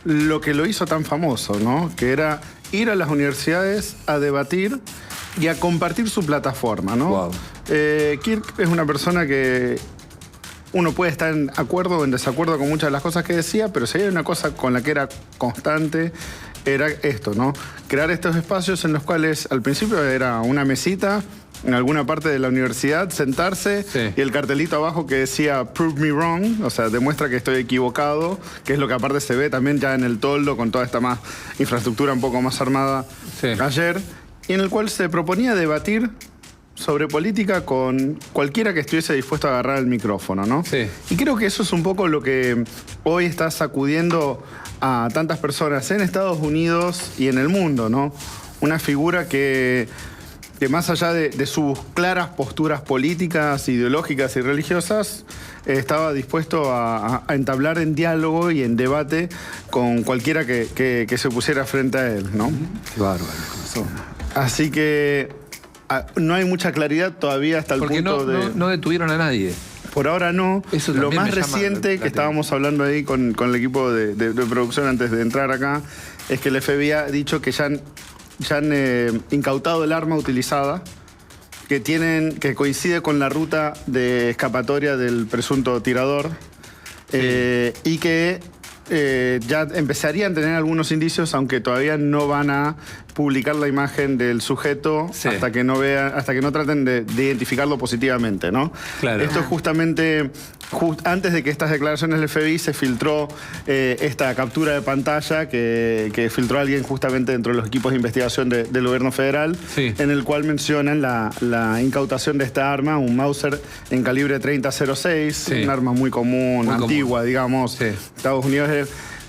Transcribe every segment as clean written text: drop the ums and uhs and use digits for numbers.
lo que lo hizo tan famoso, ¿no? Que era ir a las universidades a debatir y a compartir su plataforma, ¿no? Wow. Kirk es una persona que uno puede estar en acuerdo o en desacuerdo con muchas de las cosas que decía, pero si hay una cosa con la que era constante, era esto, ¿no? Crear estos espacios en los cuales al principio era una mesita en alguna parte de la universidad, sentarse y el cartelito abajo que decía "Prove me wrong", o sea, demuestra que estoy equivocado, que es lo que aparte se ve también ya en el toldo con toda esta más infraestructura un poco más armada ayer, y en el cual se proponía debatir sobre política con cualquiera que estuviese dispuesto a agarrar el micrófono, ¿no? Sí. Y creo que eso es un poco lo que hoy está sacudiendo a tantas personas en Estados Unidos y en el mundo, ¿no? Una figura que más allá de sus claras posturas políticas, ideológicas y religiosas, estaba dispuesto a entablar en diálogo y en debate con cualquiera que se pusiera frente a él, ¿no? Qué bárbaro. Así que no hay mucha claridad todavía hasta el punto de... no detuvieron a nadie. Por ahora no. Eso lo más me llama reciente que estábamos hablando ahí con el equipo de producción antes de entrar acá, es que el FBI ha dicho que ya han incautado el arma utilizada, que coincide con la ruta de escapatoria del presunto tirador, y que ya empezarían a tener algunos indicios, aunque todavía no van a publicar la imagen del sujeto hasta que no traten de identificarlo positivamente, ¿no? Claro. Esto es justamente antes de que estas declaraciones del FBI se filtró esta captura de pantalla que filtró alguien justamente dentro de los equipos de investigación del gobierno federal, en el cual mencionan la incautación de esta arma, un Mauser en calibre 30-06, un arma muy común, antigua, digamos. Estados Unidos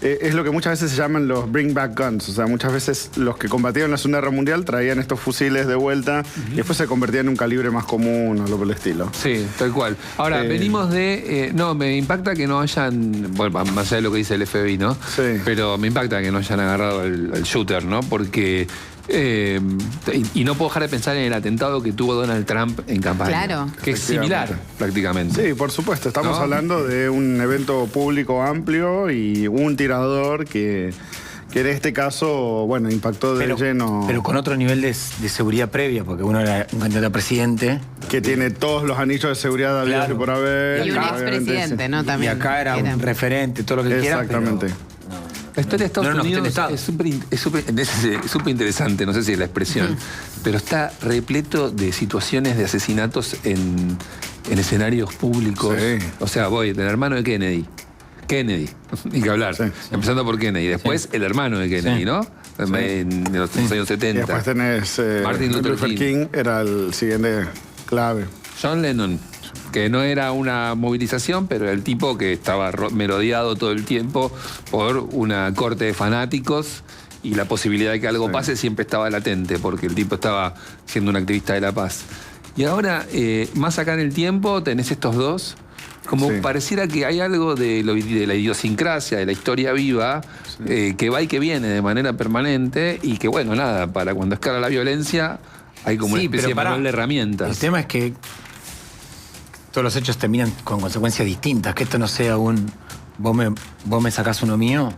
es lo que muchas veces se llaman los bring back guns, o sea, muchas veces los que combatieron en la Segunda Guerra Mundial traían estos fusiles de vuelta y después se convertían en un calibre más común o lo por el estilo. Sí, tal cual. Ahora, venimos de... no, me impacta que no hayan... Bueno, más allá de lo que dice el FBI, ¿no? Sí. Pero me impacta que no hayan agarrado el shooter, ¿no? Porque... y no puedo dejar de pensar en el atentado que tuvo Donald Trump en campaña. Claro. Que es similar, prácticamente. Sí, por supuesto. Estamos hablando de un evento público amplio y un tirador que en este caso, bueno, impactó de lleno. Pero con otro nivel de seguridad previa, porque uno era un candidato a presidente. Que tiene todos los anillos de seguridad habidos y por haber. Y un expresidente, ¿no? También. Y acá era un referente, todo lo que quieran. Exactamente. La historia de Estados Unidos es súper interesante, no sé si es la expresión, pero está repleto de situaciones de asesinatos en escenarios públicos. O sea, del hermano de Kennedy, ni que hablar, empezando por Kennedy, después el hermano de Kennedy, ¿no? En los años 70. Y después tenés Martin Luther King, era el siguiente clave. John Lennon, que no era una movilización, pero era el tipo que estaba merodeado todo el tiempo por una corte de fanáticos y la posibilidad de que algo pase siempre estaba latente, porque el tipo estaba siendo un activista de la paz. Y ahora, más acá en el tiempo, tenés estos dos, como pareciera que hay algo de la idiosincrasia, de la historia viva, que va y que viene de manera permanente y que, bueno, nada, para cuando escala la violencia hay como una especie de manual de herramientas. El tema es que todos los hechos terminan con consecuencias distintas, que esto no sea vos me sacás uno mío,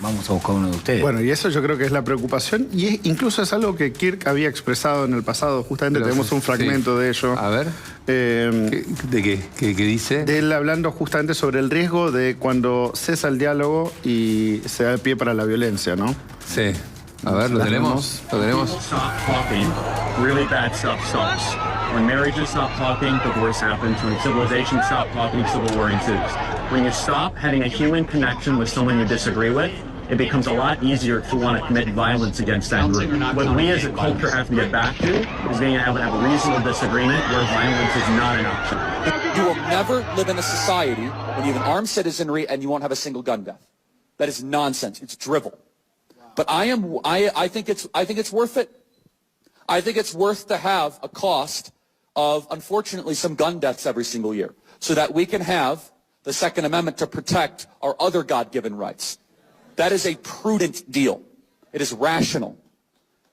vamos a buscar uno de ustedes. Bueno, y eso yo creo que es la preocupación, y incluso es algo que Kirk había expresado en el pasado, justamente tenemos un fragmento de ello. A ver, ¿de qué? ¿Qué dice? De él hablando justamente sobre el riesgo de cuando cesa el diálogo y se da el pie para la violencia, ¿no? Sí. A ver, ¿lo tenemos? ¿Lo tenemos? Stop talking. Really bad stuff stops. When marriages stop talking, divorce happens. When civilizations stop talking, civil war ensues. When you stop having a human connection with someone you disagree with, it becomes a lot easier to want to commit violence against that group. What we as a culture have to get back to is being able to have a reasonable disagreement where violence is not an option. You will never live in a society when you have an armed citizenry and you won't have a single gun death. That is nonsense. It's drivel. But I think it's worth it. I think it's worth to have a cost of, unfortunately, some gun deaths every single year, so that we can have the Second Amendment to protect our other God-given rights. That is a prudent deal. It is rational.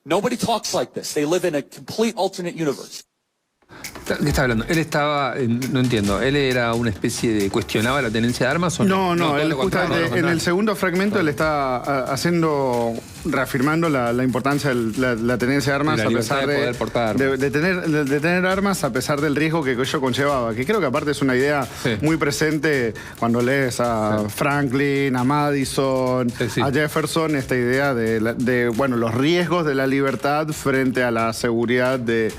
Nobody talks like this. They live in a complete alternate universe. ¿Qué está hablando? Él estaba, no entiendo, ¿él era una especie de cuestionaba la tenencia de armas o no? No, él justamente en el segundo fragmento él está reafirmando la importancia de la tenencia de armas la a libertad pesar de poder portar armas. de tener armas a pesar del riesgo que ello conllevaba, que creo que aparte es una idea muy presente cuando lees a Franklin, a Madison, a Jefferson, esta idea de bueno, los riesgos de la libertad frente a la seguridad de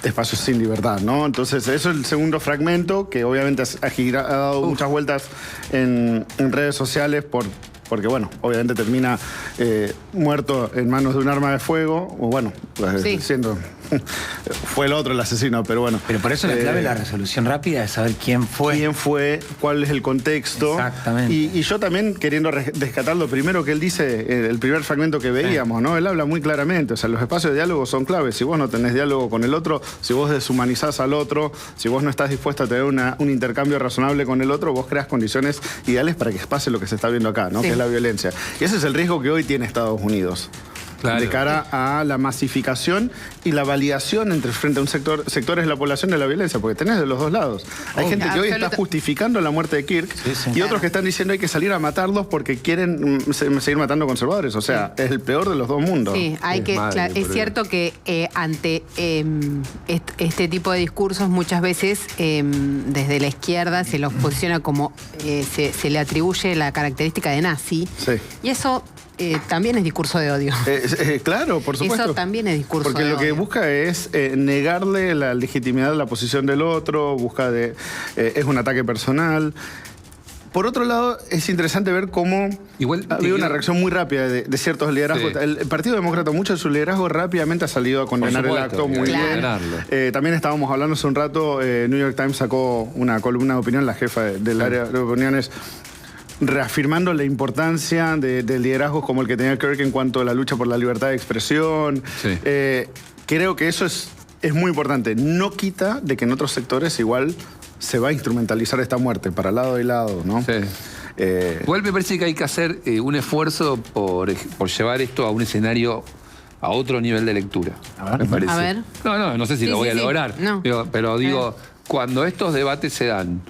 espacios sin libertad, ¿no? Entonces, eso es el segundo fragmento, que obviamente ha dado muchas vueltas en redes sociales porque, bueno, obviamente termina muerto en manos de un arma de fuego, o bueno, siendo... fue el otro el asesino, pero bueno. Pero por eso la clave de la resolución rápida es saber quién fue. Quién fue, cuál es el contexto. Exactamente. Y yo también queriendo rescatar lo primero que él dice, el primer fragmento que veíamos, ¿no? Él habla muy claramente, o sea, los espacios de diálogo son claves. Si vos no tenés diálogo con el otro, si vos deshumanizás al otro, si vos no estás dispuesto a tener un intercambio razonable con el otro, vos creas condiciones ideales para que pase lo que se está viendo acá, ¿no? Que es la violencia. Y ese es el riesgo que hoy tiene Estados Unidos. Claro. De cara a la masificación y la validación frente a un sectores de la población de la violencia, porque tenés de los dos lados. Hay gente que hoy está justificando la muerte de Kirk y otros que están diciendo hay que salir a matarlos porque quieren seguir matando conservadores. O sea, es el peor de los dos mundos. Sí, es cierto que ante este tipo de discursos muchas veces desde la izquierda se los posiciona como se le atribuye la característica de nazi. Y eso... también es discurso de odio. Claro, por supuesto. Eso también es discurso de odio. Porque lo que busca es negarle la legitimidad de la posición del otro, es un ataque personal. Por otro lado, es interesante ver cómo ha habido una reacción muy rápida de ciertos liderazgos. El Partido Demócrata, mucho de su liderazgo rápidamente ha salido a condenar el acto muy bien. También estábamos hablando hace un rato, New York Times sacó una columna de opinión, la jefa del área de opiniones, reafirmando la importancia de liderazgos como el que tenía Kirk en cuanto a la lucha por la libertad de expresión. Creo que eso es muy importante. No quita de que en otros sectores igual se va a instrumentalizar esta muerte para lado y lado, ¿no? Igual me parece que hay que hacer un esfuerzo por llevar esto a un escenario, a otro nivel de lectura. Me parece. A ver. No sé si lo voy a lograr. No. Pero digo, cuando estos debates se dan,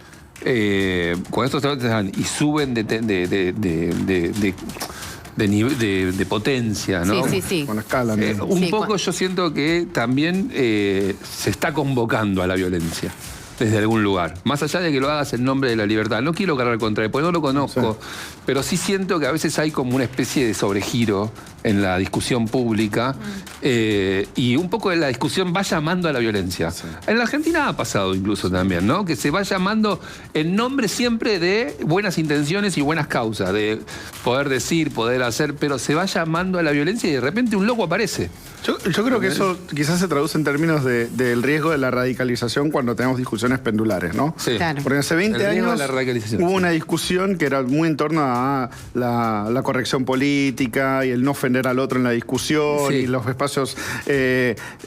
cuando estos debates se dan y suben de potencia, ¿no? Con escala. Un poco yo siento que también se está convocando a la violencia desde algún lugar. Más allá de que lo hagas en nombre de la libertad. No quiero cargar contra él, porque no lo conozco, pero sí siento que a veces hay como una especie de sobregiro en la discusión pública y un poco de la discusión va llamando a la violencia. En la Argentina ha pasado incluso también, ¿no? Que se va llamando en nombre siempre de buenas intenciones y buenas causas, de poder decir, poder hacer, pero se va llamando a la violencia y de repente un loco aparece. Yo creo que eso quizás se traduce en términos del riesgo de la radicalización cuando tenemos discusiones pendulares, ¿no? Claro. Porque hace 20 años hubo una discusión que era muy en torno a la corrección política y el no ofender al otro en la discusión y los espacios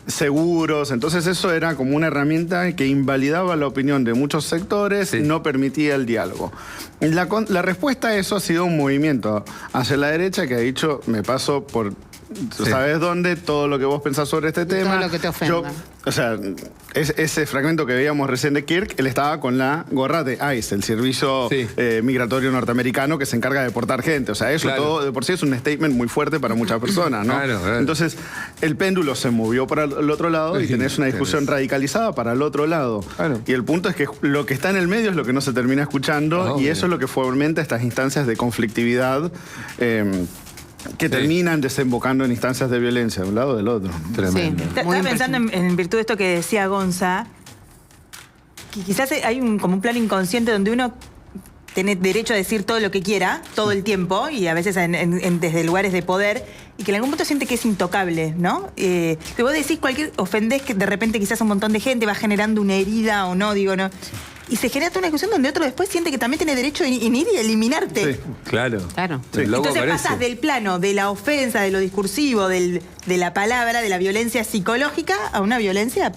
seguros. Entonces eso era como una herramienta que invalidaba la opinión de muchos sectores, no permitía el diálogo. La respuesta a eso ha sido un movimiento hacia la derecha que ha dicho, me paso por... ¿Sabes dónde? Todo lo que vos pensás sobre este tema. Todo lo que te ofenda. O sea, ese fragmento que veíamos recién de Kirk, él estaba con la gorra de ICE, el servicio migratorio norteamericano que se encarga de deportar gente. O sea, eso todo de por sí es un statement muy fuerte para muchas personas, ¿no? Entonces, el péndulo se movió para el otro lado y tenés una discusión radicalizada para el otro lado. Y el punto es que lo que está en el medio es lo que no se termina escuchando y eso es lo que fomenta estas instancias de conflictividad que terminan desembocando en instancias de violencia de un lado o del otro. Tremendo. Estaba pensando en virtud de esto que decía Gonza, que quizás hay como un plan inconsciente donde uno tiene derecho a decir todo lo que quiera, todo el tiempo, y a veces desde lugares de poder, y que en algún punto siente que es intocable, ¿no? Que vos decís ofendés que de repente quizás un montón de gente va generando una herida o no, digo, no. Y se genera toda una discusión donde otro después siente que también tiene derecho a ir y eliminarte. Claro. Entonces pasas del plano de la ofensa, de lo discursivo, de la palabra, de la violencia psicológica, a una violencia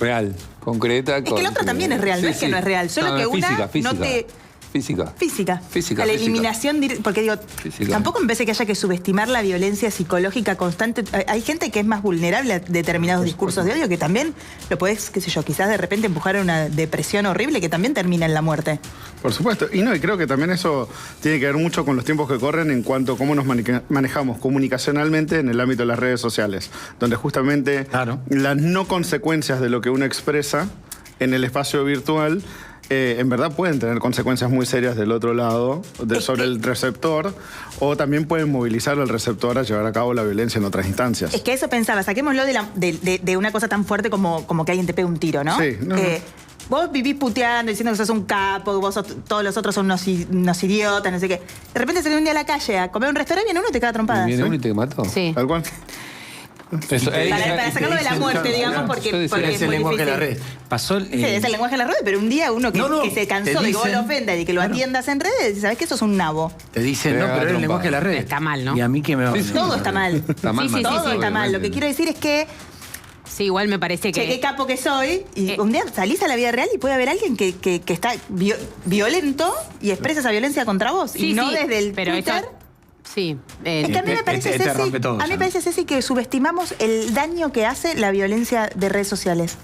real, concreta. Es que la otra también es real, no es que no es real. Solo que una física. no te... Física. Física. Física, A la física. eliminación, porque digo, Física. tampoco me parece que haya que subestimar la violencia psicológica constante. Hay gente que es más vulnerable a determinados discursos de odio que también lo podés, qué sé yo, quizás de repente empujar a una depresión horrible que también termina en la muerte. Por supuesto. Y creo que también eso tiene que ver mucho con los tiempos que corren en cuanto a cómo nos manejamos comunicacionalmente en el ámbito de las redes sociales, donde justamente Claro. las no consecuencias de lo que uno expresa en el espacio virtual en verdad pueden tener consecuencias muy serias del otro lado, sobre el receptor, o también pueden movilizar al receptor a llevar a cabo la violencia en otras instancias. Es que eso pensaba, saquémoslo de una cosa tan fuerte como que alguien te pegue un tiro, ¿no? Sí, no. Vos vivís puteando, diciendo que sos un capo, que todos los otros son unos idiotas, no sé qué. De repente salís un día a la calle a comer a un restaurante y viene uno y te caga trompadas. ¿Viene uno y te mató? Sí. Tal cual. Eso, Para sacarlo de la muerte, digamos, porque es es el muy lenguaje de la difícil. red. Pasó Sí, es el lenguaje de la red, pero un día uno que se cansó de que vos lo ofendas y que lo atiendas en redes, ¿sabés que eso es un nabo? Te dicen, Te no, agarra pero es el lenguaje de la red. Está mal, ¿no? Y a mí que me va. Todo está mal. Está mal, Sí, mal, sí, Todo sí, está mal. Lo que quiero decir es que, Sí, igual me parece che, qué que... capo que soy, y un día salís a la vida real y puede haber alguien que está violento y expresa esa violencia contra vos. Sí, y no sí, desde el pero Twitter. eso- Sí. Es que a mí me parece, te rompe todo, a mí me ¿no? parece, Ceci, que subestimamos el daño que hace la violencia de redes sociales.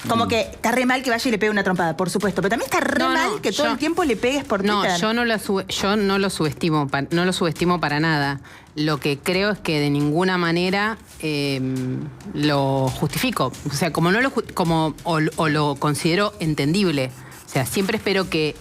Como que está re mal que vaya y le pegue una trompada, por supuesto. Pero también está re No, mal no, que todo yo- el tiempo le pegues por No, Twitter. yo no lo subestimo, no lo subestimo para nada. Lo que creo es que de ninguna manera lo justifico. O sea, como no lo o lo considero entendible. O sea, siempre espero que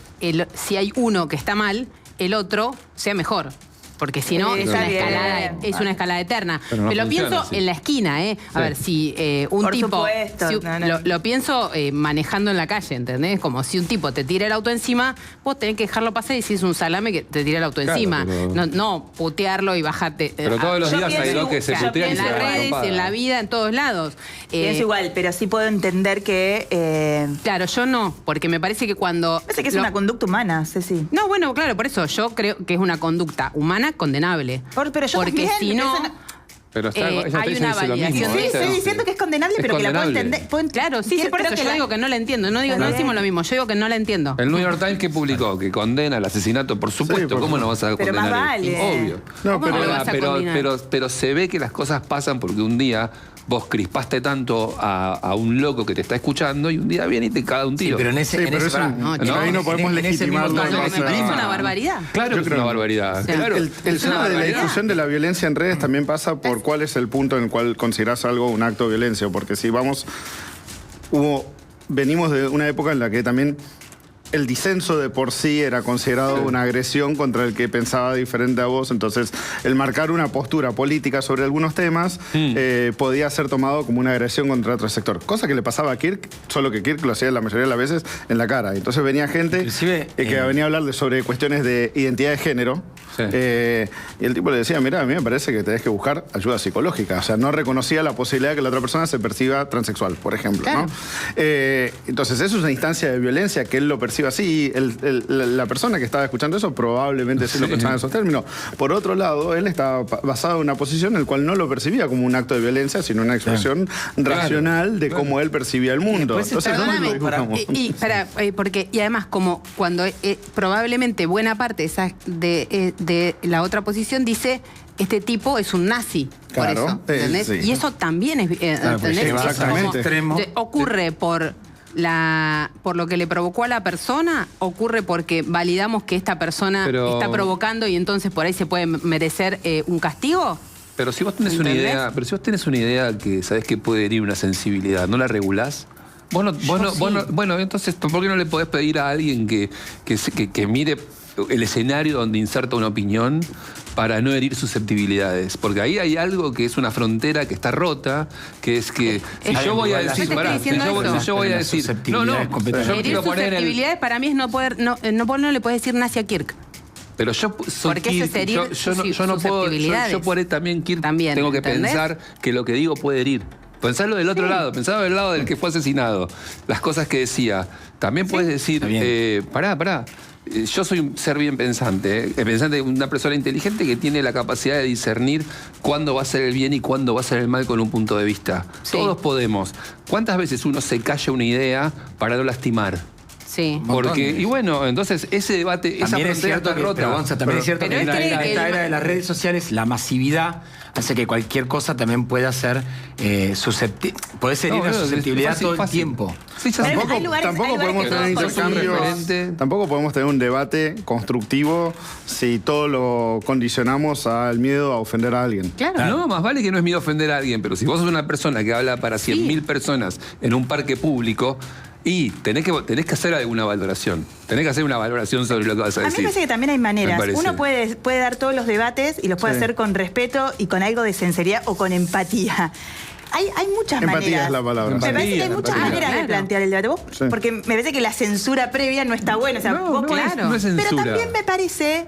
si hay uno que está mal, el otro sea mejor. Porque si no, Está bien. es una escalada eterna. Pero no lo funciona pienso así. en la esquina, ¿eh? A Sí. ver, si un Por tipo... supuesto, si- no, no. Lo pienso manejando en la calle, ¿entendés? Como si un tipo te tira el auto encima, vos tenés que dejarlo pasar y si es un salame que te tira el auto Claro, encima. pero- No putearlo y bajarte. Pero todos los Yo días hay pienso- dos que se yo putean y En se las agarran redes, trompadas. en la vida, en todos lados. Pienso igual, pero sí puedo entender que... Claro, yo no, porque me parece que cuando... parece que es lo- una conducta humana, Ceci. No, bueno, claro, por eso yo creo que es una conducta humana condenable. Pero yo porque también, si no... eso no- Pero está, hay ella te una dice lo validación mismo. de Sí, eso. estoy diciendo que es condenable, Es pero que la puedo condenable. entender. Claro, sí, por creo eso yo la- digo que no la entiendo. No Está decimos bien. lo mismo, yo digo que no la entiendo. El New York Times que publicó que condena el asesinato, por supuesto, por ¿cómo no vas a Pero condenar más esto? vale. Obvio. No, ¿Cómo pero- no lo vas a condenar? pero se ve que las cosas pasan porque un día vos crispaste tanto a un loco que te está escuchando y un día viene y te caga un Sí, tiro. pero en ese. Sí, en pero ese- eso pará, no, ahí no podemos en ese mismo legitimarlo. No, tono me que se parece rima. una barbaridad. Claro Yo que es creo una que- barbaridad. sea, Claro. El Es una tema de la barbaridad. discusión de la violencia en redes también pasa por cuál es el punto en el cual considerás algo un acto de violencia. Porque si venimos de una época en la que también el disenso de por sí era considerado una agresión contra el que pensaba diferente a vos. Entonces, el marcar una postura política sobre algunos temas podía ser tomado como una agresión contra otro sector. Cosa que le pasaba a Kirk, solo que Kirk lo hacía la mayoría de las veces en la cara. Entonces venía gente Inclusive, que venía a hablar sobre cuestiones de identidad de género. Sí. Y el tipo le decía, mira, a mí me parece que tenés que buscar ayuda psicológica. O sea, no reconocía la posibilidad de que la otra persona se perciba transexual, por ejemplo. Claro. ¿no? Entonces, eso es una instancia de violencia que él lo percibe así. La persona que estaba escuchando eso probablemente sí lo pensaba en esos términos. Por otro lado, él estaba basado en una posición en la cual no lo percibía como un acto de violencia, sino una expresión racional de cómo él percibía el mundo. después Entonces, está- ¿dónde lo Perdóname, buscamos? Y además, como cuando probablemente buena parte de la otra posición dice, este tipo es un nazi. Claro, por eso, ¿entendés? sí. Y eso también es... Claro, pues ¿entendés? lleva Es exactamente. como- extremo. ocurre por lo que le provocó a la persona, ocurre porque validamos que esta persona Pero- está provocando y entonces por ahí se puede merecer un castigo. Pero si vos tenés una ¿Entendés? idea, que sabés que puede herir una sensibilidad, ¿no la regulás? Bueno, entonces, ¿por qué no le podés pedir a alguien que mire el escenario donde inserta una opinión para no herir susceptibilidades? Porque ahí hay algo que es una frontera que está rota, que es que si Yo yo voy a te decir, estoy pará, si diciendo yo, eso. si yo voy a Pero decir, las no, susceptibilidades completamente. yo Herir quiero poner el, susceptibilidades para mí es no poder, no le puedes decir nazi a Kirk. pero yo soy Porque eso es Kirk, herir yo no puedo, susceptibilidades. yo por ahí también, Kirk, También, tengo que ¿entendés? pensar que lo que digo puede herir. Pensarlo del otro lado, pensarlo del lado del que fue asesinado. Las cosas que decía. También puedes decir, Está bien. pará. Yo soy un ser bien pensante, una persona inteligente que tiene la capacidad de discernir cuándo va a ser el bien y cuándo va a ser el mal con un punto de vista. Sí. Todos podemos. ¿Cuántas veces uno se calla una idea para no lastimar? Sí. Porque, y bueno, entonces ese debate, esa También es frontera cierto está que, rota. pero, Gonza, también es cierto pero que él en cree que esta el- era de las redes sociales, la masividad hace que cualquier cosa también pueda ser susceptible. Puede ser No, una es susceptibilidad fácil, todo el fácil. tiempo. Sí, ya Pero sé. hay lugares Tampoco podemos que tener todos son intercambios, diferentes. tampoco podemos tener un debate constructivo si todo lo condicionamos al miedo a ofender a alguien. Claro. No, más vale que no es miedo ofender a alguien, pero si vos sos una persona que habla para 100.000 personas en un parque público y tenés que hacer alguna valoración. Tenés que hacer una valoración sobre lo que vas a A mí decir. me parece que también hay maneras. Me parece. Uno puede dar todos los debates y los puede Sí. hacer con respeto y con algo de sinceridad o con empatía. Hay muchas Empatía maneras. es la palabra. Me parece que hay Empatía, muchas empatía. maneras de Claro. plantear el debate. Vos- Sí. Porque me parece que la censura previa no está buena. O sea, No, vos no podés- es- no es censura. Pero también me parece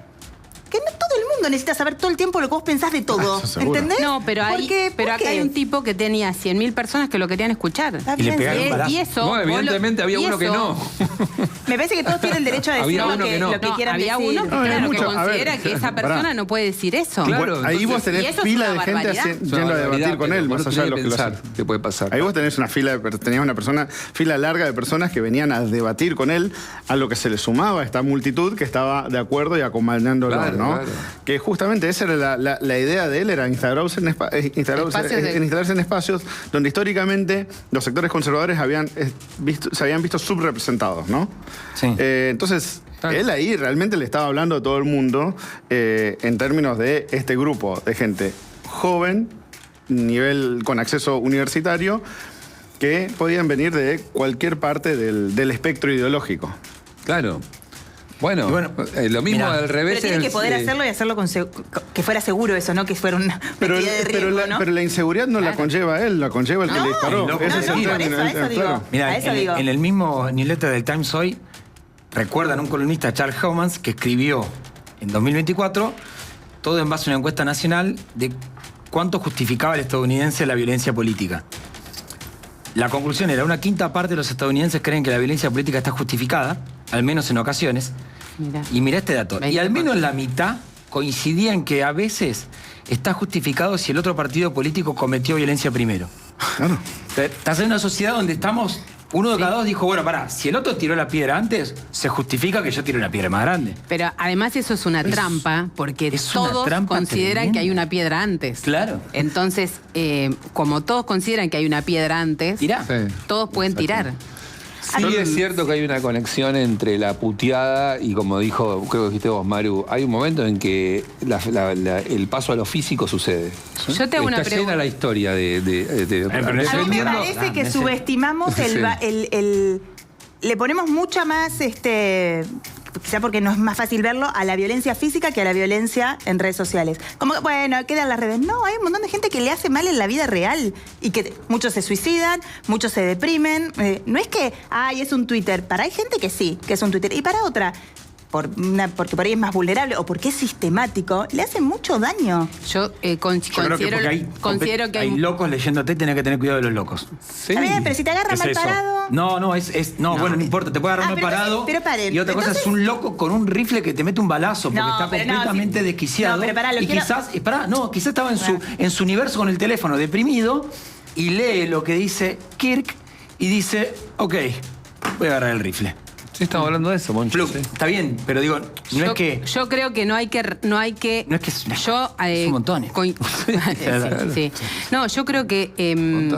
que no todo el mundo necesita saber todo el tiempo lo que vos pensás de todo. eso seguro. ¿Entendés? No, pero, ¿Por qué? pero ¿Por acá qué? hay un tipo que tenía 100.000 personas que lo querían escuchar. Está Y le bien, pegaron sí. un balazo. Y eso. No, vos evidentemente había y uno que eso- no. Me parece que todos tienen el derecho a decir Había lo uno que, que no. lo que No, quieran había decir. uno que, No, hay claro, mucho- que a ver, considera que esa pará. persona no puede decir eso. Claro. Bueno, ahí vos y tenés eso es fila una de gente barbaridad. yendo a debatir con él, más allá de lo que lo pensar hace. que puede pasar. Ahí vos tenés una tenías una fila larga de personas que venían a debatir con él, a lo que se le sumaba esta multitud que estaba de acuerdo y acompañándolo, Claro, ¿no? claro. Que justamente esa era la idea de él, era instalarse en espacios donde históricamente los sectores conservadores se habían visto subrepresentados, ¿no? Sí. Entonces, Claro. él ahí realmente le estaba hablando a todo el mundo en términos de este grupo de gente joven, con acceso universitario, que podían venir de cualquier parte del espectro ideológico. Claro. Bueno, Y bueno, lo mismo mirá. al revés. Pero tiene que poder hacerlo y hacerlo que fuera seguro eso, ¿no? Que fuera una Pero, metida de riesgo, ¿no? pero la inseguridad no la conlleva él, la conlleva el que le disparó. loco, Ese es el por término, eso, a eso digo. claro. Mira, A eso digo. en el mismo newsletter del Times hoy, recuerdan un columnista, Charles Homans, que escribió en 2024, todo en base a una encuesta nacional de cuánto justificaba el estadounidense la violencia política. La conclusión era, una quinta parte de los estadounidenses creen que la violencia política está justificada, al menos en ocasiones. Mirá. Y mira este dato. Y al menos la mitad coincidía en que a veces está justificado si el otro partido político cometió violencia primero. Claro. Estás en una sociedad donde estamos... Uno de cada dos dijo, bueno, pará, si el otro tiró la piedra antes, se justifica que yo tire una piedra más grande. Pero además eso es una trampa, porque es una todos trampa consideran tremenda. que hay una piedra antes. Claro. Entonces, como todos consideran que hay una piedra antes, Tirá. Sí. todos pueden tirar. Sí, es cierto que hay una conexión entre la puteada y, como dijo, creo que dijiste vos, Maru, hay un momento en que el paso a lo físico sucede. Yo te hago una Está llena pregunta. la historia de pero A mí me defendiendo- parece que ese- subestimamos Sí. le ponemos mucha más, quizá porque no es más fácil verlo, a la violencia física que a la violencia en redes sociales. Como que, bueno, quedan las redes. No, hay un montón de gente que le hace mal en la vida real y que muchos se suicidan, muchos se deprimen. No es que, ay, es un Twitter. Para hay gente que sí, que es un Twitter. Y para otra, porque por ahí es más vulnerable o porque es sistemático, le hace mucho daño. Yo Yo creo que considero, porque considero que hay locos leyéndote, tenés que tener cuidado de los locos. Sí. Está bien, pero si te agarra Es mal eso. parado... No, bueno, no importa, te puede agarrar mal pero parado. entonces- pero paren, y otra cosa entonces- es un loco con un rifle que te mete un balazo porque No, está pero no, completamente sí. desquiciado. No, pero pará, lo y quiero- quizás estaba en su universo con el teléfono deprimido y lee lo que dice Kirk y dice, ok, voy a agarrar el rifle. Sí, estamos hablando de eso, Moncho. Plum, sí. está bien, pero digo, no es que... Yo creo que no hay que... No es que es- Yo... es un montón. Sí. No, yo creo que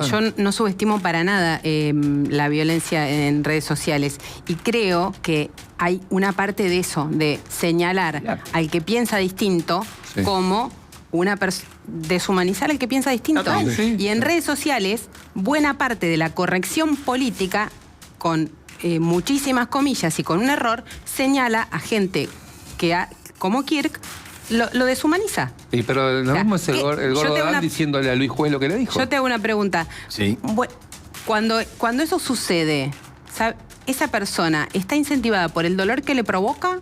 yo no subestimo para nada la violencia en redes sociales y creo que hay una parte de eso, de señalar Claro. al que piensa distinto Sí. como una deshumanizar al que piensa distinto. Total. Sí. Y en redes sociales, buena parte de la corrección política, con muchísimas comillas y con un error, señala a gente que, como Kirk, lo deshumaniza. Sí, pero lo O sea, mismo es el que gordo yo te hago Adán una- diciéndole a Luis Juez lo que le dijo. Yo te hago una pregunta. Sí. Cuando eso sucede, ¿esa persona está incentivada por el dolor que le provoca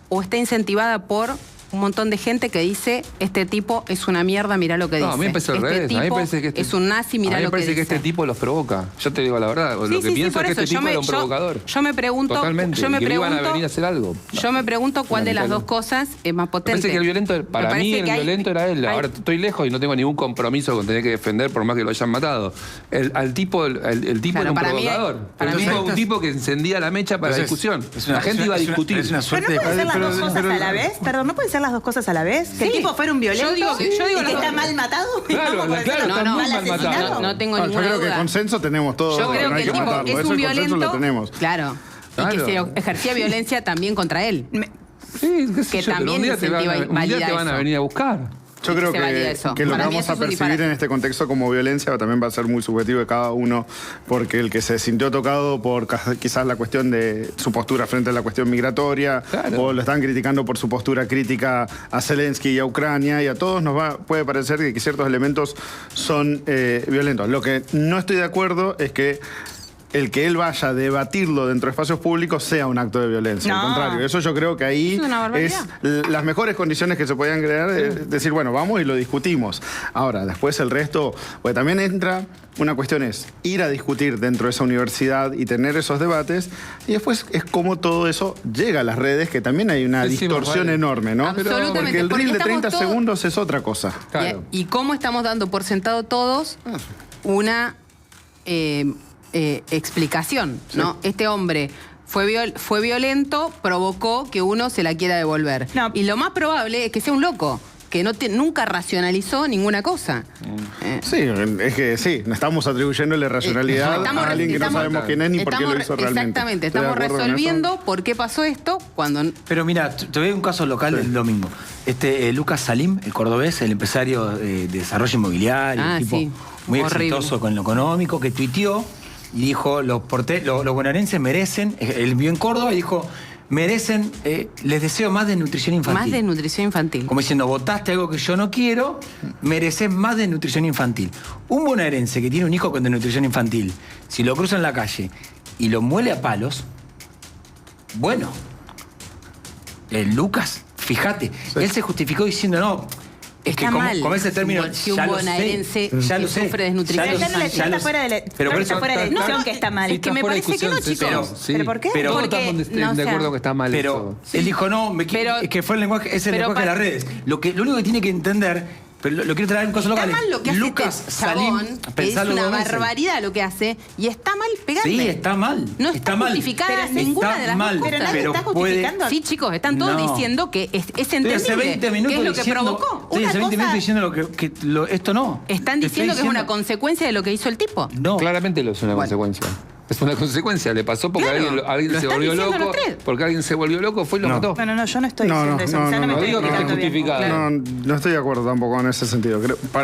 o está incentivada por un montón de gente que dice, este tipo es una mierda, mirá lo que dice. No, a mí me parece al revés. A mí me parece que es un nazi, mirá lo que dice. A mí me parece que este tipo los provoca. Yo te digo la verdad. Lo que pienso es que este tipo era un provocador. Yo me pregunto... Totalmente. Yo me que pregunto, iban a venir a hacer algo. Yo me pregunto cuál de las dos cosas es más potente. Me parece que el violento, para mí el violento era él. Ahora estoy lejos y no tengo ningún compromiso con tener que defender por más que lo hayan matado. El tipo era un provocador. Un tipo que encendía la mecha para la discusión. La gente iba a discutir. Pero no pueden ser las dos cosas a la vez. Perdón, ¿no pueden ser las dos cosas a la vez? Que el tipo fuera un violento yo digo y que está mal matado. Claro, está muy mal matado. No tengo ninguna duda. Yo creo duda. que consenso tenemos todos. Yo creo que el tipo es un violento. Lo tenemos. Claro. Y que se ejercía violencia también contra él. Sí, que también un día te van a venir a buscar. Yo creo que lo que vamos a percibir en este contexto como violencia también va a ser muy subjetivo de cada uno, porque el que se sintió tocado por quizás la cuestión de su postura frente a la cuestión migratoria, o lo están criticando por su postura crítica a Zelensky y a Ucrania, y a todos puede parecer que ciertos elementos son violentos. Lo que no estoy de acuerdo es que el que él vaya a debatirlo dentro de espacios públicos sea un acto de violencia. Al contrario, eso yo creo que ahí es las mejores condiciones que se podían crear, decir, bueno, vamos y lo discutimos. Ahora, después el resto, pues también entra, una cuestión es ir a discutir dentro de esa universidad y tener esos debates, y después es como todo eso llega a las redes, que también hay una distorsión enorme, ¿no? Absolutamente. Porque el reel de 30 segundos es otra cosa. Claro. Y cómo estamos dando por sentado todos una... explicación, ¿no? Este hombre fue violento, provocó que uno se la quiera devolver. No. Y lo más probable es que sea un loco, que nunca racionalizó ninguna cosa. Sí, es que sí, estamos atribuyéndole racionalidad a alguien que no sabemos quién es ni por qué lo hizo realmente. Exactamente, estamos resolviendo por qué pasó esto cuando... Pero mira, te doy un caso local del domingo. Lucas Salim, el cordobés, el empresario de desarrollo inmobiliario, un tipo muy exitoso con lo económico, que tuiteó y dijo, los bonaerenses merecen, él vivió en Córdoba y dijo, merecen, les deseo más desnutrición infantil. Más desnutrición infantil. Como diciendo, votaste algo que yo no quiero, mereces más desnutrición infantil. Un bonaerense que tiene un hijo con desnutrición infantil, si lo cruza en la calle y lo muele a palos, bueno, Lucas, fíjate, él se justificó diciendo, no, es está que mal. Como ese término, si un bonaerense ya lo sé, sufre desnutrición infantil. Está fuera de la discusión que está mal. Es que me parece que no, chicos. ¿Pero por qué? Pero todos estamos de acuerdo que está mal. Pero él dijo, no, es que fue el lenguaje, es el lenguaje de las redes. Lo único que tiene que entender, pero lo quiero traer en cosas locales. Está mal lo que hace Lucas este chabón, que es una barbaridad lo que hace, y está mal pegarle. Sí, está mal. No está justificada ninguna de las dos cosas. Pero nadie está justificando. Sí, chicos, están todos diciendo que es entendible. Hace 20 minutos ¿Qué es lo que provocó? Sí, hace 20 minutos diciendo esto no. Están diciendo que es una consecuencia de lo que hizo el tipo. No. Claramente lo es una consecuencia. Es una consecuencia, le pasó porque alguien se volvió loco. Porque alguien se volvió loco, fue y lo mató. No, yo no estoy diciendo eso. No digo que esté justificado. No estoy de acuerdo tampoco en ese sentido.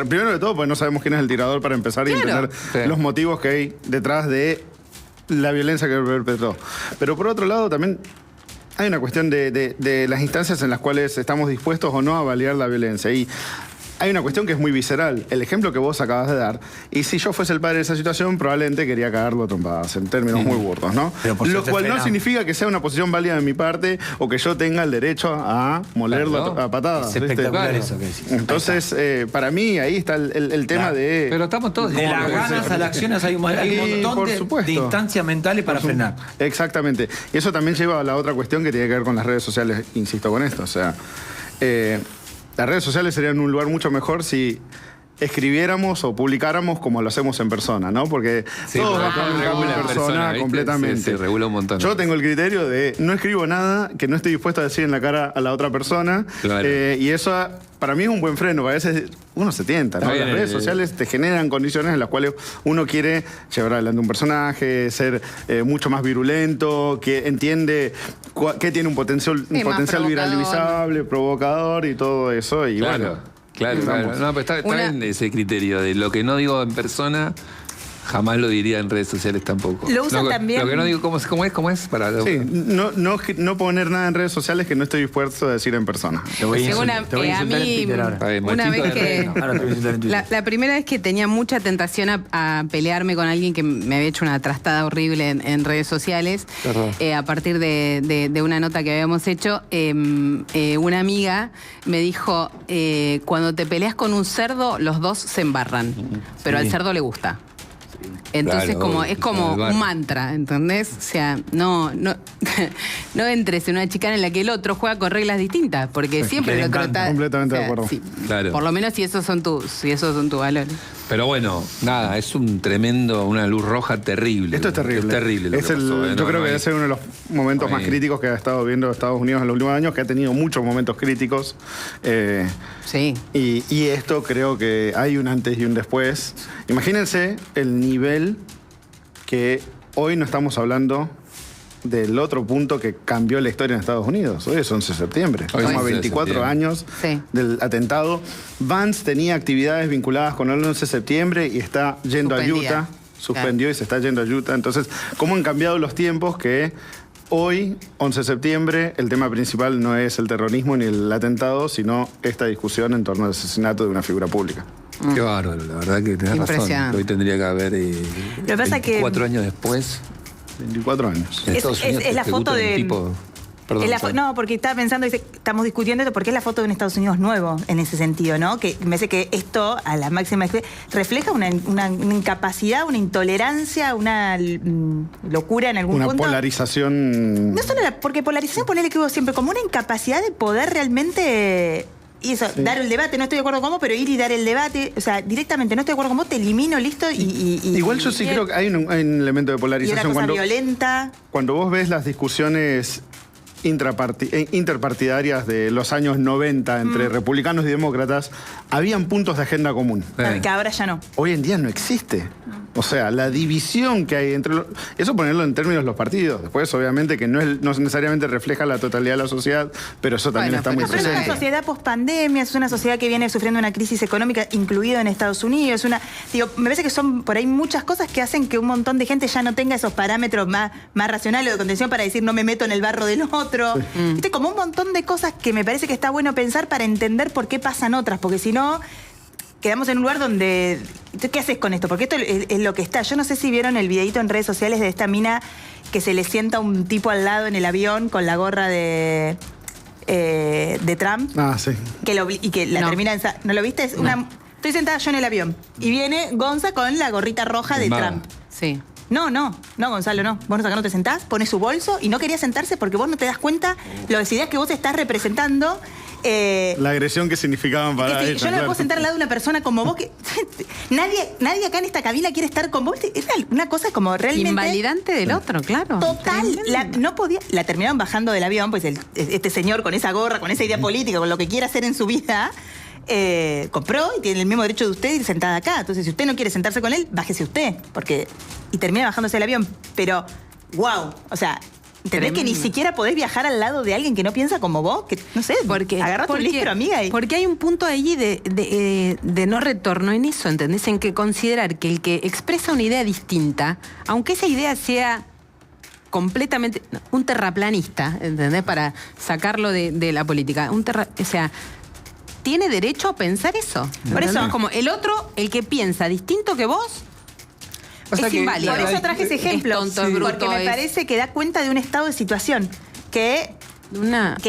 Primero de todo, pues no sabemos quién es el tirador para empezar y entender los motivos que hay detrás de la violencia que perpetró. Pero por otro lado, también hay una cuestión de las instancias en las cuales estamos dispuestos o no a validar la violencia. Y hay una cuestión que es muy visceral. El ejemplo que vos acabas de dar, y si yo fuese el padre de esa situación, probablemente quería cagarlo a trompadas, en términos muy burdos, ¿no? Lo cual no significa que sea una posición válida de mi parte o que yo tenga el derecho a molerlo a patadas. Es espectacular eso que decís. Entonces, para mí, ahí está el tema de... Pero estamos todos... De las ganas a las acciones hay un montón de instancias mentales para frenar. Exactamente. Y eso también lleva a la otra cuestión que tiene que ver con las redes sociales, insisto con esto. O sea... las redes sociales serían un lugar mucho mejor si escribiéramos o publicáramos como lo hacemos en persona, ¿no? Porque todos publicamos en persona completamente. Se regula un montón. Yo tengo el criterio de no escribo nada que no estoy dispuesto a decir en la cara a la otra persona. Claro. Y eso para mí es un buen freno. A veces uno se tienta, ¿no? Las redes sociales te generan condiciones en las cuales uno quiere llevar adelante un personaje, ser mucho más virulento, que entiende que tiene un potencial viralizable, provocador y todo eso. Y claro. Claro. No, pero está bien ese criterio de lo que no digo en persona, Jamás lo diría en redes sociales tampoco. Lo usan No, también. Lo que no digo, ¿cómo es? Para, Sí, no poner nada en redes sociales que no estoy dispuesto a decir en persona. Te voy a Según insultar- te voy a a insultar en mí, Twitter ahora. Está bien, una machito vez de que... redes, Ahora te voy a insultar en Twitter. La primera vez que tenía mucha tentación a pelearme con alguien que me había hecho una trastada horrible en redes sociales, Perdón. a partir de una nota que habíamos hecho, una amiga me dijo, cuando te peleas con un cerdo, los dos se embarran, pero al cerdo le gusta. Entonces Claro, como obvio, es como claro, un mantra, ¿entendés? O sea, no entres en una chicana en la que el otro juega con reglas distintas, porque siempre que el le otro encanta. está... Completamente de acuerdo. sí. Claro. Por lo menos si esos son tus valores. Pero bueno, nada, es una luz roja terrible. Esto es terrible. Es terrible lo Es que el- pasó, yo no, creo no que hay- debe ser uno de los momentos más hay- críticos que ha estado viendo Estados Unidos en los últimos años, que ha tenido muchos momentos críticos. Sí. Y esto creo que hay un antes y un después. Imagínense el nivel que hoy no estamos hablando del otro punto que cambió la historia en Estados Unidos. Hoy es 11 de septiembre. Hoy es Estamos a 11 de 24 septiembre. años Sí. del atentado. Vance tenía actividades vinculadas con el 11 de septiembre y está yendo Suspendida. a Utah. Suspendió y se está yendo a Utah. Entonces, ¿cómo han cambiado los tiempos que hoy, 11 de septiembre, el tema principal no es el terrorismo ni el atentado, sino esta discusión en torno al asesinato de una figura pública? Qué bárbaro, la verdad que tenés razón. Impresionante. Hoy tendría que haber Lo que pasa que- 24 años después. 24 años. En Es- Estados Unidos es la te foto ejecutan de- un tipo. Perdón, Es la Sara. no, porque estaba pensando, dice, estamos discutiendo esto, porque es la foto de un Estados Unidos nuevo en ese sentido, ¿no? Que me parece que esto, a la máxima refleja una incapacidad, una intolerancia, una locura en algún Una punto. polarización. No solo porque polarización, ponerle que hubo siempre como una incapacidad de poder realmente. Y eso, dar el debate, no estoy de acuerdo con vos, pero ir y dar el debate, o sea, directamente no estoy de acuerdo con vos, te elimino, listo, y Igual yo sí creo que hay un elemento de y una polarización. cosa Cuando, violenta. cuando vos ves las discusiones interpartidarias de los años 90 entre republicanos y demócratas, habían puntos de agenda común. Que ahora ya no. Hoy en día no existe. O sea, la división que hay entre eso ponerlo en términos de los partidos. Después, obviamente, que no necesariamente refleja la totalidad de la sociedad, pero eso también Bueno, está pero muy No, pero es una presente. sociedad post-pandemia, es una sociedad que viene sufriendo una crisis económica, incluido en Estados Unidos. Me parece que son por ahí muchas cosas que hacen que un montón de gente ya no tenga esos parámetros más racionales o de contención para decir no me meto en el barro del otro. Viste, como un montón de cosas que me parece que está bueno pensar para entender por qué pasan otras, porque si no quedamos en un lugar donde... ¿Qué haces con esto? Porque esto es lo que está. Yo no sé si vieron el videito en redes sociales de esta mina que se le sienta un tipo al lado en el avión con la gorra de Trump. Ah, sí. Y que la No. termina ¿no lo viste? Estoy sentada yo en el avión y viene Gonza con la gorrita roja de Filmada. Trump. Sí. No, Gonzalo, no. Vos acá no te sentás, pones su bolso y no quería sentarse porque vos no te das cuenta las ideas que vos estás representando. La agresión que significaban para Sí, ella, yo no me claro. puedo sentar al lado de una persona como vos que nadie acá en esta cabina quiere estar con vos. Es una cosa como realmente Invalidante del otro, claro. total. No podía. La terminaron bajando del avión, pues este señor con esa gorra, con esa idea política, con lo que quiera hacer en su vida. Compró y tiene el mismo derecho de usted de ir sentada acá. Entonces, si usted no quiere sentarse con él, bájese usted. Y termina bajándose del avión. Pero, wow. O sea, ¿entendés que ni Tremendo. siquiera podés viajar al lado de alguien que no piensa como vos? Que, no sé, agarrate un libro, amiga. Porque hay un punto allí de no retorno en eso, ¿entendés? En que considerar que el que expresa una idea distinta, aunque esa idea sea completamente un terraplanista, ¿entendés? Para sacarlo de la política. O sea, tiene derecho a pensar eso. Por eso. ¿entendés? Como el otro, el que piensa distinto que vos, Pasa es que inválido. Por eso traje ese ejemplo. Es tonto, es bruto, porque me es parece que da cuenta de un estado de situación. Que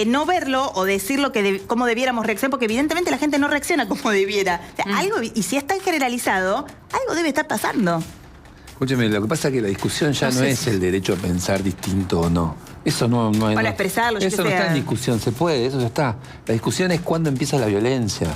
no verlo o decirlo cómo debiéramos reaccionar, porque evidentemente la gente no reacciona como debiera. O sea, algo, y si es tan generalizado, algo debe estar pasando. Escúcheme, lo que pasa es que la discusión ya no es el derecho a pensar distinto o no. Eso no es. Para expresarlo, yo Eso que no sea. está en discusión, se puede, eso ya está. La discusión es cuándo empieza la violencia.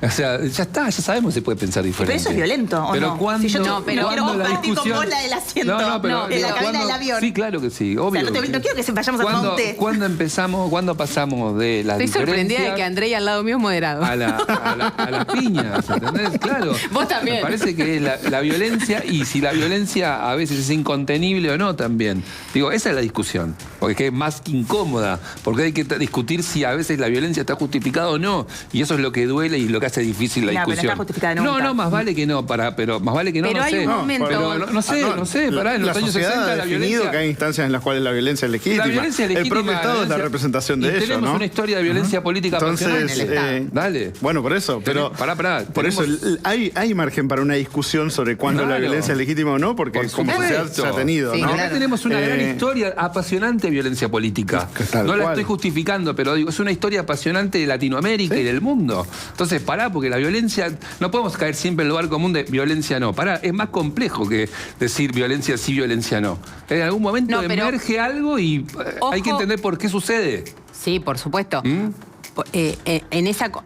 O sea, ya está, ya sabemos que se puede pensar diferente. Pero eso es violento, ¿o pero no? Cuando, Si yo no quiero cuando la compartir con discusión- vos la del asiento, pero en la cabina cuando- del avión. Sí, claro que sí, O obvio. sea, no quiero que vayamos a tomar un té. ¿Cuándo pasamos de las Estoy sorprendida de que diferencias Andrei al lado mío es moderado. a las piñas, ¿entendés? Claro. Vos también. Me parece que es la violencia, y si la violencia a veces es incontenible o no también. Digo, esa es la discusión, porque es más que incómoda, porque hay que discutir si a veces la violencia está justificada o no, y eso es lo que duele y lo que hace difícil la No, pero no discusión. está justificada No, nunca. no, más vale que no, pero más vale que no, Pero no hay sé. un momento- Pero no sé, pará, en la los años sociedad 60 ha la definido violencia... que hay instancias en las cuales la violencia es legítima. La violencia es legítima. El propio Estado es la representación de y ello, tenemos ¿no? una historia de violencia política apasionante. Entonces, Dale. bueno, por eso, pero Pará, por eso tenemos- hay margen para una discusión sobre cuándo la Claro. violencia es legítima o no, porque Por como sociedad supuesto. se ha tenido, Sí, ¿no? Acá tenemos una gran Eh, historia apasionante de violencia política. Que tal No la cual. estoy justificando, pero digo, es una historia apasionante de Latinoamérica y del mundo. Entonces, pará, porque la violencia, no podemos caer siempre en el lugar común de violencia no. Pará, es más complejo que decir violencia sí, violencia no. En algún momento No, pero- emerge algo y hay que Ojo. entender por qué sucede. Sí, por supuesto. ¿Mm?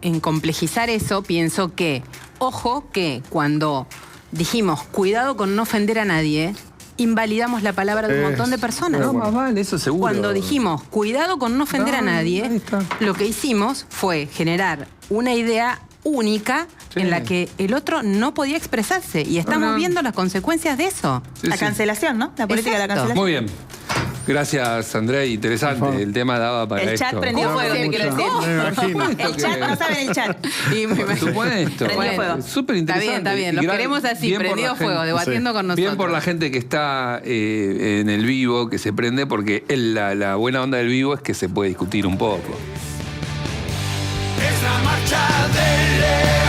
En complejizar eso, pienso que, ojo, que cuando dijimos cuidado con no ofender a nadie, invalidamos la palabra de un montón de personas. No, más vale, eso seguro. Cuando dijimos cuidado con no ofender a No, ahí nadie, está. lo que hicimos fue generar una idea única Sí. en la que el otro no podía expresarse. Y estamos no. viendo las consecuencias de eso. Sí, La sí. cancelación, ¿no? La política de la Exacto. cancelación. Muy bien. Gracias, André. Interesante. El tema daba para El esto. chat prendió ¿Cómo fuego, se te quiero decir. Me imagino. El chat, no saben el chat. Y me Por imagino- supuesto. Prendió fuego. Súper Está interesante. bien, está bien. Y Los gra- queremos así, bien por prendido la fuego, gente- debatiendo con nosotros. Bien por la gente que está en el vivo, que se prende, porque la buena onda del vivo es que se puede discutir un poco. Es la marcha del